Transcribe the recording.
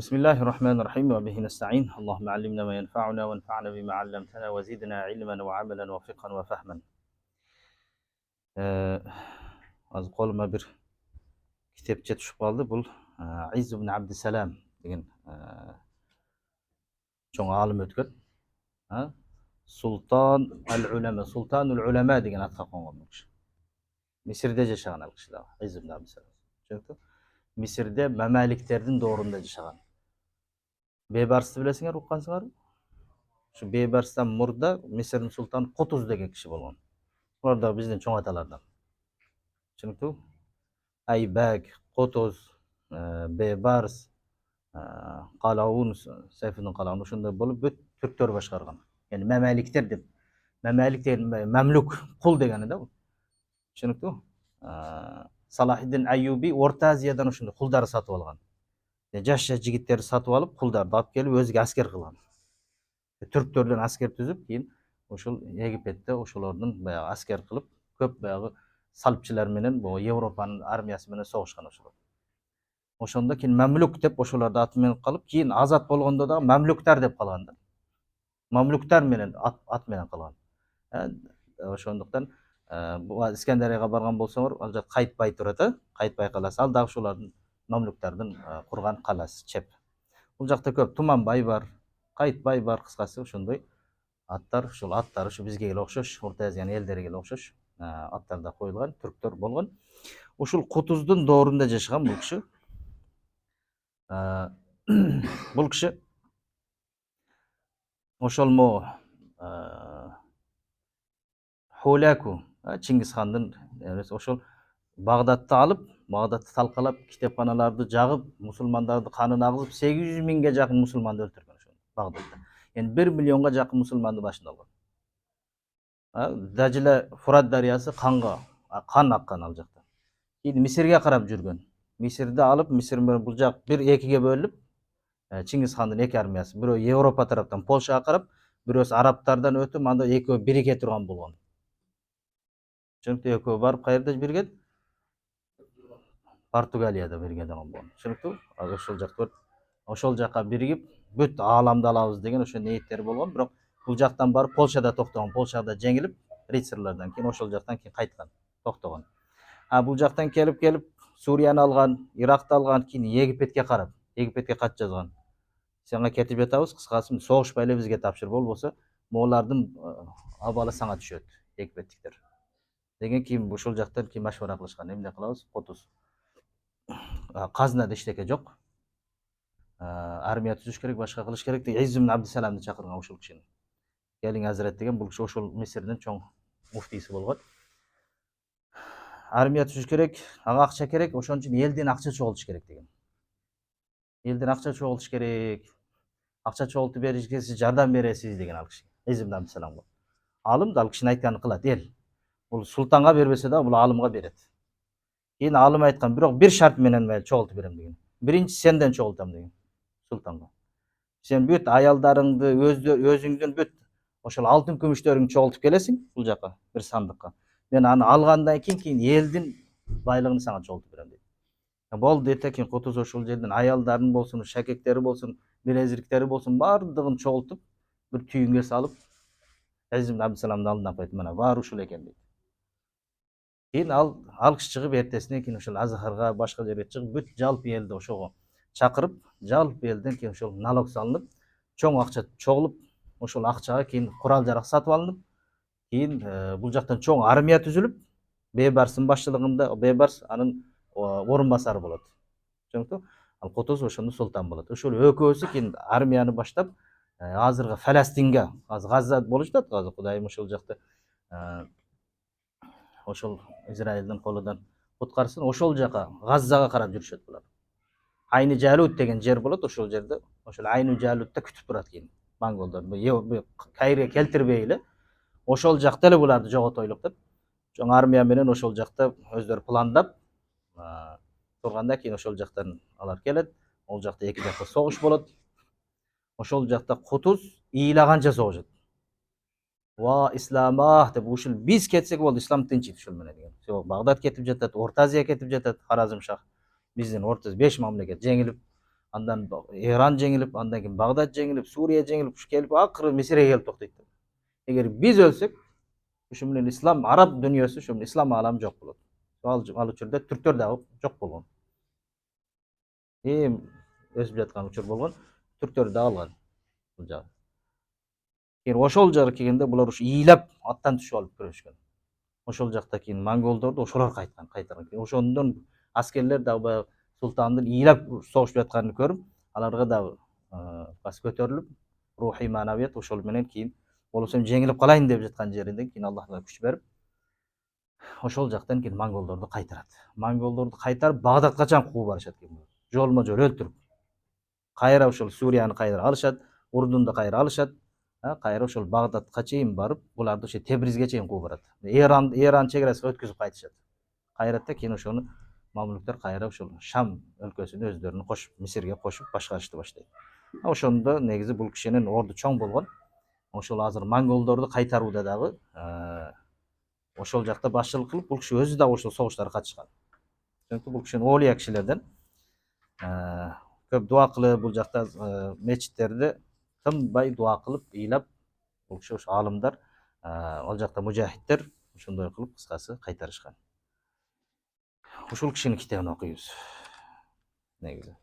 بسم الله الرحمن الرحيم وبه نستعين اللهم علمنا ما ينفعنا وانفعنا بما علمتنا وزدنا علما وعملا وفقها وفهما. Az koluma bir kitapça tushib qoldi. Bu İz ibn Abdüselam degan cho'ng olim o'tgan. Sultanul Ulama degan atqa qo'ygan bu kishi. Misrda yashagan kishilar İz ibn Abdüselam. Tushunibdi? Misrda Mamaliklarning davrida yashagan. Bebarsni bilasizlar, o'qigansizlar? Shu Bebarsdan murda Misrning sultoni Qutuz degan kishi bo'lgan. Ular da bizden çoğ atalardan. Çünkü Aybek, Qutuz, Bebars, Qalavun, Seyfiddin Qalavun şunda bolup büt Türkler başkargan. Yani Memalikler dep. Memalik değil, Memluk, kul degeni de bu. Çünkü Salahiddin Ayyubi Orta Aziyadan şunda kulları satıp algan. Jaş jigitleri satıp alıp kuldardı alıp gelip özüge asker kılgan. Türklerden asker tüzüp keyin oşul Egipet'te oşulardan bayağı asker kılıp köp bayağı salpçılar menen bu Avrupa'nın armiyası menen soğuşkan oşular. Oşonda keyin Mamluk dep oşularda atı menen kalıp keyin azat bolganda da Mamluklar dep kalganda. Mamluklar menen at menen kalgan. Oşonduktan bu İskenderiyaga bargan bolsoңор, ал жак кайтпай турат, кайтпай каласы. Ал дагы ушулардын Mamluktардын курган каласы Чеп. Бул жакта көп Туманбай бар, Кайтбай бар, кыскасы ошондой аттар, ушул аттары ушу бизге эле окшош, Орто Азиянын элдериге эле окшош аттарда коюлган, түрктөр болгон. Ушул Кутуздун доорунда жашаган бул киши. Бул киши ошол мо Хуляку, Чингисхандын ошол Багдадты алып, Багдадты талкалап, китепканаларды жагып, мусулмандарды канын агызып, 800 миңге жакын мусулманды өлтүргөн ошол Багдадта. Yani 1 milyonga жақын мұсылманды başında алған. Дажила Фурат дариясы қанға, қан аққан ал жақта. Кейін Мисирге қарап жүрген. Мисирді алып, Мисир бұл жақ бір екіге бөліп, Чингисхандың екі армиясы. Бірі Европа тараптан Польшаға қарап, бірі арабтардан өтіп, анда екеуі бірге тұрған болған. Çünkü екеуі барып қайерде бірге? Португалияда бірге болған. Çünkü ошол жаққа бірігіп, бүт ааламды алабыз деген ошо ниеттер болгон, бирок бул жактан барып Польшада токтогон, Польшада жеңилип, рыцарьлардан кийин ошол жактан кийин кайткан, токтогон. Бул жактан келип Сурияны алган, Иракты алган, кийин Египетке карап, Египетке кат жазган. Сага кетип жатабыз, кыскасы согушпай эле бизге тапшыр, болбосо моулардын абалы саңа түшөт, Египеттиктер. Деген кийин ошол жактан кийин машвара кылышкан, эмне кылабыз? Кутуз. Казынада эчтеке жок. Armiya tuzish kerak, boshqa qilish kerak deb İz ibn Abdüselamni chaqirgan o'shul kishini. Keling Hazrat degan bu kishi o'shul Misrning cho'ng muftiysi bo'lgan. Armiya tuzish kerak, ага акча kerak, o'shoning uchun eldan акча cho'g'iltish kerak degan. Eldan акча cho'g'iltish kerak. Акча cho'g'iltib berishga siz yordam beresiz degan al kishi. İz ibn Abdüselamga. Alim da al kishini aytganini qiladi el. Bul sultonga berbese de bul alimga beradi. Keyin alim aytgan, biroq bir shart menen cho'g'iltib berem degan. Birinchi sendan cho'g'iltam degan. Sultanга. Sen büt ayaldarыңды өзүңдүн büt ошол алтын күмүштөрүңдү чогултуп келесиң бул жака бир сандыкка. Мен аны алгандан кийин элдин байлыгын сага чогултуп берем дейт. Болду дейт, кийин Кутуз ошол жерден аялдарын болсун, шакектери болсун, билезириктери болсун, бардыгын чогултуп бир түйүнгө салып, İz ibn Abdüselamдын алдына коет, мына баары ушул экен дейт. Кийин ал киши чыгып эртесине кийин ошол Азахарга, башка жерге чыгып, бүт жалпы элди ошого чакырып, жалпы элден кийин ошол налог салынып, чоң акча чогулуп, ошол акчага кийин курал жарак сатып алынып, кийин бул жактан чоң армия түзүлүп, Бебарстын башчылыгында, Бебарс анын орун басары болот. Түшүнүктү? Ал Кутуз ошондо султан болот. Ошол экөөсү кийин армияны баштап, азыркы Фаластинге, азыр Газза болуп жатат, азыр Кудайым ошол жакта ошол Израилдин колунан куткарсын, ошол жака Газзага карап жүрүшөт булар. Айны Жалут деген жер болот, ошол жерде, ошол Айны Жалутта күтүп турат кийин монголдор. Кайрге келтирбей эле ошол жакта эле буларды жогото ойлоп деп, чоң армия менен ошол жакта өздөрү пландап турганда кийин ошол жактан алар келет. Ол жакта эки жакта согуш болот. Ошол жакта Кутуз ийлаганча согушат. Ва исламах деп ушул биз кетсек болду, ислам тынчыйт ушул менен деген. Багдад кетип жатат, Орто Азия кетип жатат, Харазм шах. Биздин ортос 5 мамлекет жеңилип, Andan Iran jengilip, andan keyin Bagdad jengilip, Suriye jengilip, kelip akırı Misir'e gelip toktaydı. Eğer biz ölsek, şu bilen İslam, Arap dünyası, şu bilen İslam alemi jok bolat. Al uçurda Türkler de jok bolgan. Ösüp жаткан учур болгон. Türkler de algan bul jagы. Eğer oşol jagı kelgende bular uшу ыйлап аттан түшүп алып күрөшкөн. Ошол жакта кийин монголдорду ошолор кайтарган. Ошондон аскерлер дагы баягы султандын ыйлап согушуп жатканын көрүп, аларга дагы бас көтөрүлүп, рухий манавият ошол менен кийин болбосо жеңилип калайын деп жаткан жеринде кийин Аллах Таала күч берип, ошол жактан кийин монголдорду кайтарат. Монголдорду кайтарып Багдадга чейин кууп барышат кийин. Жолмо жол өлтүрүп. Кайра ошол Сурияны кайра алышат, Урдунду кайра алышат. Кайра ошол Багдадка чейин барып, буларды ошо Тебризге чейин кууп барат. Иран чек-арасына өткүзүп кайтышат. Кайрат да кийин ошону мамлуктар кайра ошол Шам өлкөсүнө өздөрүнүн кошуп, Мисирге кошуп башкарышты баштайт. Ошондо негизи бул кишинин орду чоң болгон. Ошол азыр монголдорду кайтарууда дагы ошол жакта башчылык кылып, бул киши өзү дагы ошол согуштарга катышкан. Бул кишинин олия кишилерден көп дуа кылып, бул жакта мечиттерде тынбай дуа кылып, ыйлап, бул киши ошо алымдар, ал жакта мужахиттер ошондой кылып кыскасы кайтарышкан. Ушул кишинин китебин окуйбуз негизи.